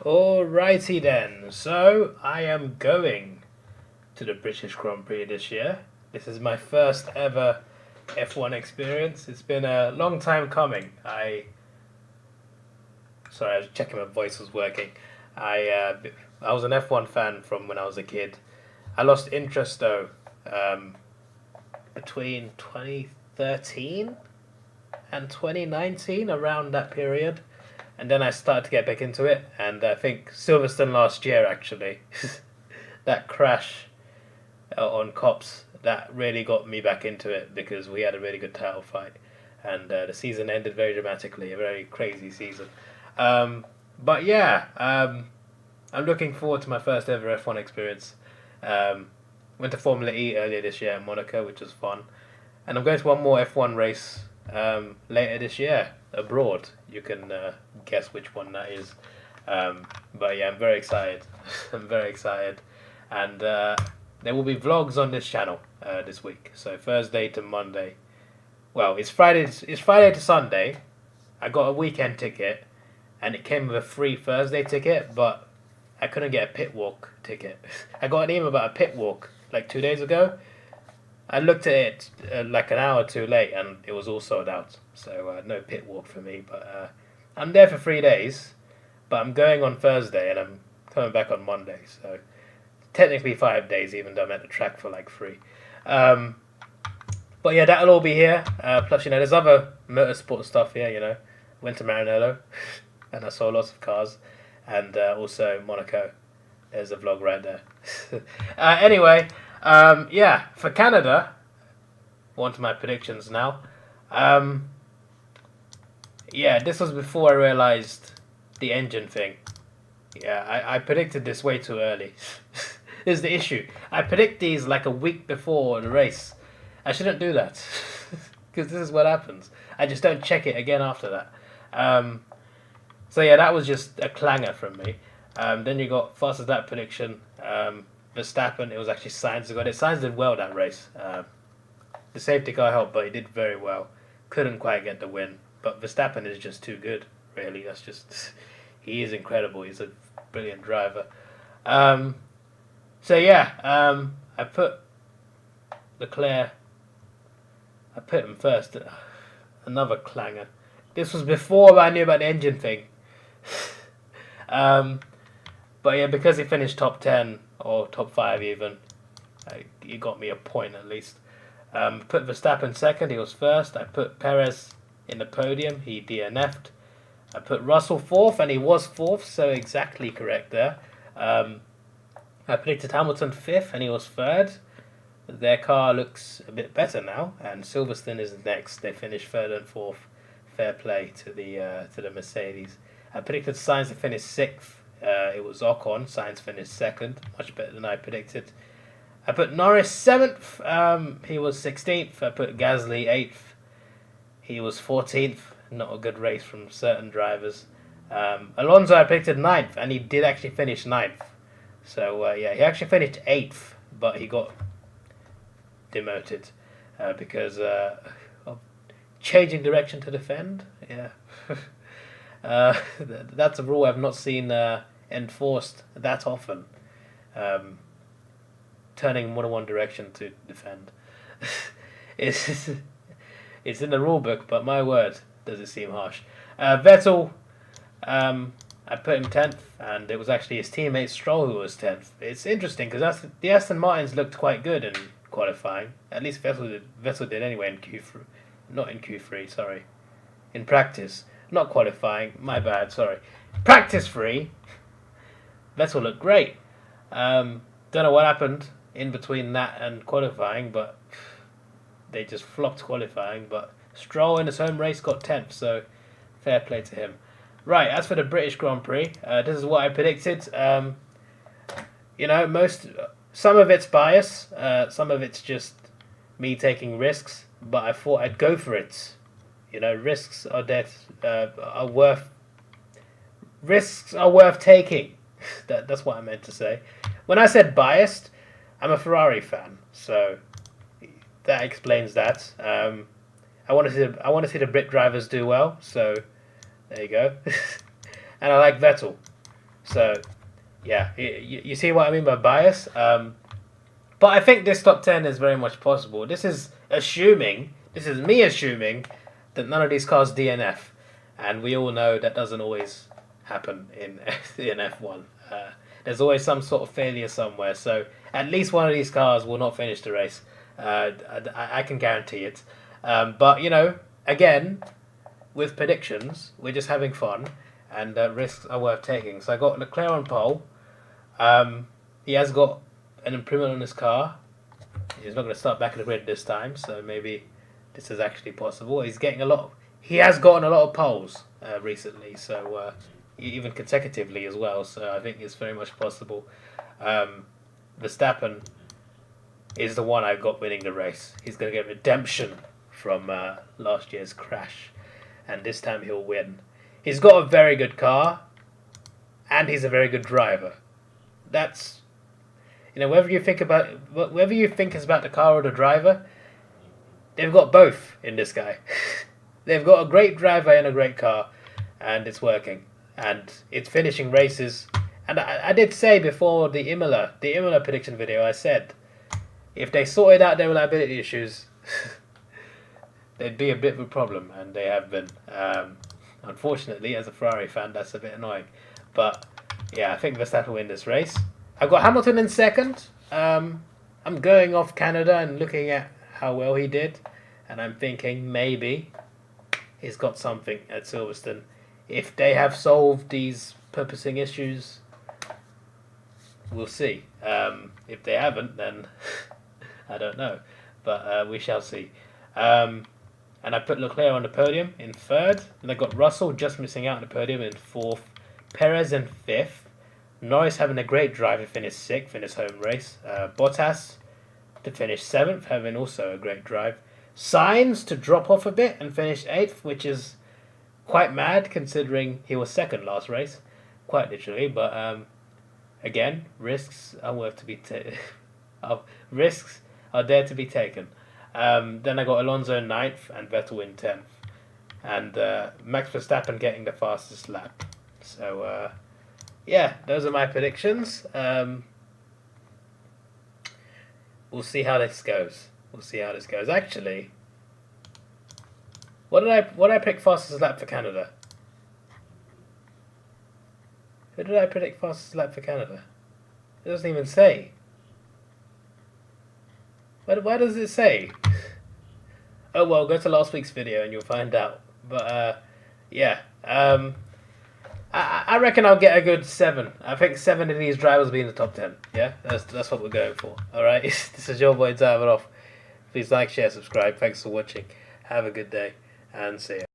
Alrighty then, so I am going to the British Grand Prix this year. This is my first ever F1 experience. It's been a long time coming. Sorry, I was checking my voice was working. I was an F1 fan from when I was a kid. I lost interest though between 2013 and 2019, around that period. And then I started to get back into it, and I think Silverstone last year actually, that crash on Cops, that really got me back into it because we had a really good title fight, and the season ended very dramatically, a very crazy season. But yeah, I'm looking forward to my first ever F1 experience. Went to Formula E earlier this year in Monaco, which was fun, and I'm going to one more F1 race later this year abroad. You can guess which one that is. But yeah, I'm very excited. I'm very excited. And there will be vlogs on this channel this week. So Thursday to Monday. Well, it's Friday to Sunday. I got a weekend ticket, and it came with a free Thursday ticket, but I couldn't get a pit walk ticket. I got an email about a pit walk like 2 days ago. I looked at it like an hour too late, and it was all sold out. So no pit walk for me. But I'm there for 3 days, but I'm going on Thursday, and I'm coming back on Monday. So technically 5 days, even though I'm at the track for like 3. But yeah, that'll all be here. Plus, there's other motorsport stuff here. Went to Maranello, and I saw lots of cars, and also Monaco. There's a vlog right there. Anyway. Yeah, for Canada, on to my predictions now. Yeah, this was before I realised the engine thing. Yeah, I predicted this way too early. This is the issue. I predict these like a week before the race. I shouldn't do that, because this is what happens. I just don't check it again after that. So yeah, that was just a clanger from me. Then you got fastest lap prediction. Verstappen, it was actually Sainz who got it. Sainz did well that race. The safety car helped, but he did very well. Couldn't quite get the win. But Verstappen is just too good, really. That's just... he is incredible. He's a brilliant driver. So yeah, I put Leclerc... I put him first. Another clanger. This was before I knew about the engine thing. But yeah, because he finished top 10... or top 5 even. He got me a point at least. Put Verstappen second, he was first. I put Perez in the podium, he DNF'd. I put Russell fourth, and he was fourth, so exactly correct there. I predicted Hamilton fifth, and he was third. Their car looks a bit better now, and Silverstone is next. They finished third and fourth. Fair play to the Mercedes. I predicted Sainz to finish sixth. It was Ocon. Sainz finished second, much better than I predicted. I put Norris 7th, he was 16th. I put Gasly 8th, he was 14th. Not a good race from certain drivers. Alonso I predicted 9th, and he did actually finish 9th. So yeah, he actually finished 8th, but he got demoted because of changing direction to defend. Yeah. That's a rule I've not seen enforced that often. Turning more than one direction to defend. it's in the rule book, but my word, does it seem harsh. Vettel, I put him 10th, and it was actually his teammate Stroll who was 10th. It's interesting because the Aston Martins looked quite good in qualifying. At least Vettel did anyway in Q3. Not in Q3, sorry. In practice. Not qualifying, my bad, sorry. Practice free. Vettel looked great. Don't know what happened in between that and qualifying, but they just flopped qualifying. But Stroll in his home race got 10th, so fair play to him. Right, as for the British Grand Prix, this is what I predicted. Some of it's bias, some of it's just me taking risks, but I thought I'd go for it. Risks are worth taking. That's what I meant to say. When I said biased, I'm a Ferrari fan, so that explains that. I want to see the Brit drivers do well, so there you go. And I like Vettel, So, yeah, you see what I mean by bias? But I think this top 10 is very much possible. This is me assuming that none of these cars DNF. And we all know that doesn't always happen in F1. There's always some sort of failure somewhere. So at least one of these cars will not finish the race. I can guarantee it. But, you know, again, with predictions, we're just having fun. And risks are worth taking. So I got Leclerc on pole. He has got an improvement on his car. He's not going to start back in the grid this time. So maybe this is actually possible. He has gotten a lot of poles recently. So even consecutively as well. So I think it's very much possible. Verstappen is the one I've got winning the race. He's going to get redemption from last year's crash. And this time he'll win. He's got a very good car. And he's a very good driver. That's, you know, whether you think it's about the car or the driver, they've got both in this guy. They've got a great driver and a great car. And it's working. And it's finishing races. And I did say before the Imola prediction video, I said, if they sorted out their reliability issues, they'd be a bit of a problem, and they have been. Unfortunately, as a Ferrari fan, that's a bit annoying. But yeah, I think Verstappen will win this race. I've got Hamilton in second. I'm going off Canada and looking at how well he did, and I'm thinking maybe he's got something at Silverstone. If they have solved these purposing issues, we'll see. If they haven't, then I don't know. But we shall see. And I put Leclerc on the podium in third. And I got Russell just missing out on the podium in fourth. Perez in fifth. Norris having a great drive to finish sixth in his home race. Bottas to finish seventh, having also a great drive. Sainz to drop off a bit and finish eighth, which is quite mad considering he was second last race. Quite literally, but again, risks are worth to be risks are there to be taken. Then I got Alonso in 9th and Vettel in 10th. And Max Verstappen getting the fastest lap. So, yeah, those are my predictions. We'll see how this goes. Actually, what did I pick fastest lap for Canada? Who did I predict fastest lap for Canada? It doesn't even say. Why does it say? Oh well, go to last week's video and you'll find out. But yeah, I reckon I'll get a good 7. I think 7 of these drivers will be in the top 10. Yeah, that's what we're going for. All right, this is your boy Davidoff. Please like, share, subscribe. Thanks for watching. Have a good day and see ya.